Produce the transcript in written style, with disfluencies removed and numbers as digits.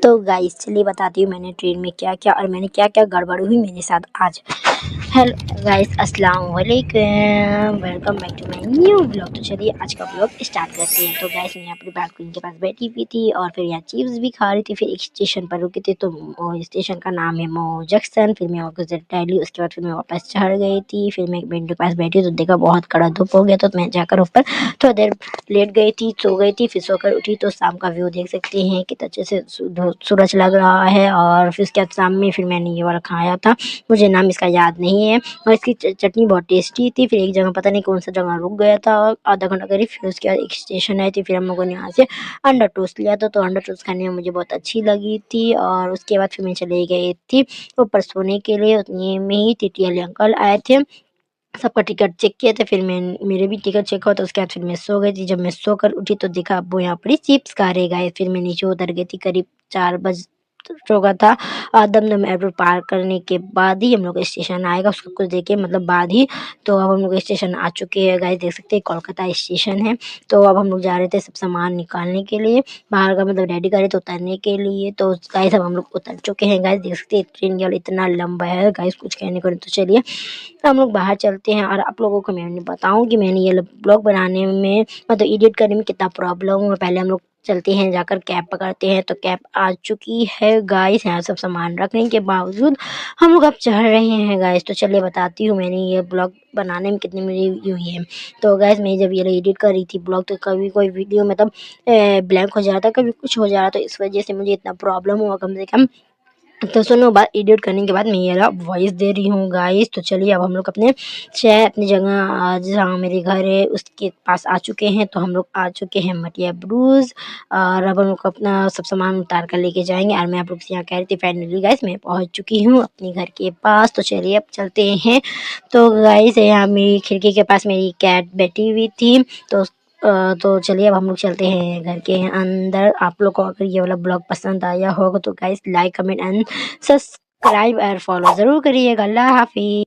तो गाइस चलिए बताती हूँ मैंने ट्रेन में क्या क्या और मैंने क्या क्या गड़बड़ हुई मेरे साथ आज। हेलो गाइस, अस्सलाम वालेकुम, welcome back to my new blog. तो चलिए आज का ब्लॉग स्टार्ट करते हैं। तो गाइस मैं अपनी बालकनी के पास बैठी हुई थी और फिर यहाँ चिप्स भी खा रही थी। फिर एक स्टेशन पर रुकी थी, तो स्टेशन का नाम है मो जंक्शन। फिर मैं वहाँ से टहली, उसके बाद फिर मैं वापस चढ़ गई थी। फिर मैं एक विंडो के पास बैठी तो देखा बहुत कड़ा धूप हो गया, तो मैं जाकर ऊपर थोड़ी देर लेट गई थी, सो गई थी। फिर सोकर उठी तो शाम का व्यू देख सकते हैं कितना अच्छे से सूरज लग रहा है। और फिर उसके बाद शाम में फिर मैंने ये वाला खाया था, मुझे नाम इसका याद नहीं है, और इसकी चटनी बहुत टेस्टी थी। फिर एक जगह पता नहीं कौन सा जगह रुक गया था आधा घंटा करीब। फिर उसके बाद एक स्टेशन आई थी, फिर हम लोगों ने यहाँ से अंडा टोस्ट लिया था। तो अंडा टोस्ट खाने में मुझे बहुत अच्छी लगी थी। और उसके बाद फिर मैं चले गई थी ऊपर सोने के लिए। उतने में ही टीटी वाले अंकल आए थे, सबका टिकट चेक किए थे। फिर मैं मेरे भी टिकट चेक हुआ, तो उसके बाद फिर मैं सो गई थी। जब मैं सोकर उठी तो देखा अब्बू यहाँ पर ही चिप्स खा रहे गए। फिर मैं नीचे उतर गई थी, करीब 4 बज चुका था। दमदम एयरपोर्ट पार करने के बाद ही हम लोग स्टेशन आएगा, उसको कुछ देखे मतलब बाद ही। तो अब हम लोग स्टेशन आ चुके हैं गाइस, देख सकते हैं कोलकाता स्टेशन है। तो अब हम लोग जा रहे थे सब सामान निकालने के लिए, बाहर का मतलब रेडी करे तो उतरने के लिए। तो गाइस अब हम लोग उतर चुके हैं गाइस, देख सकते हैं ट्रेन केवल इतना लंबा है गाइस, कुछ कहने को नहीं। तो चलिए हम लोग बाहर चलते हैं और आप लोगों को मैं बताऊं कि मैंने ये ब्लॉग बनाने में मतलब एडिट करने में कितना प्रॉब्लम हुआ। पहले हम लोग चलते हैं, जाकर कैब पकड़ते हैं। तो कैब आ चुकी है गाइस, यहाँ सब सामान रखने के बावजूद हम लोग अब चढ़ रहे हैं गाइस। तो चलिए बताती हूँ मैंने ये ब्लॉग बनाने में कितनी मेरी हुई है। तो गाइस मैं जब ये एडिट कर रही थी ब्लॉग, तो कभी कोई वीडियो मतलब ब्लैंक हो जा रहा था, कभी कुछ हो जा रहा था। तो इस वजह से मुझे इतना प्रॉब्लम हुआ कम से कम। तो सुनो, बात एडिट करने के बाद मैं ये रहा वॉइस दे रही हूँ गाइस। तो चलिए अब हम लोग अपने शहर अपनी जगह जहाँ मेरे घर है उसके पास आ चुके हैं। तो हम लोग आ चुके हैं मटिया ब्रूज, और अब हम लोग अपना सब सामान उतार कर लेके जाएंगे। और मैं आप लोग से यहाँ कह रही थी फाइनली गाइस मैं पहुँच चुकी हूँ अपने घर के पास। तो चलिए अब चलते हैं। तो गाइस यहाँ मेरी खिड़की के पास मेरी कैट बैठी हुई थी। तो चलिए अब हम लोग चलते हैं घर के अंदर। आप लोग को अगर ये वाला ब्लॉग पसंद आया होगा तो guys like comment and subscribe और फॉलो ज़रूर करिएगा। अल्लाह हाफिज़।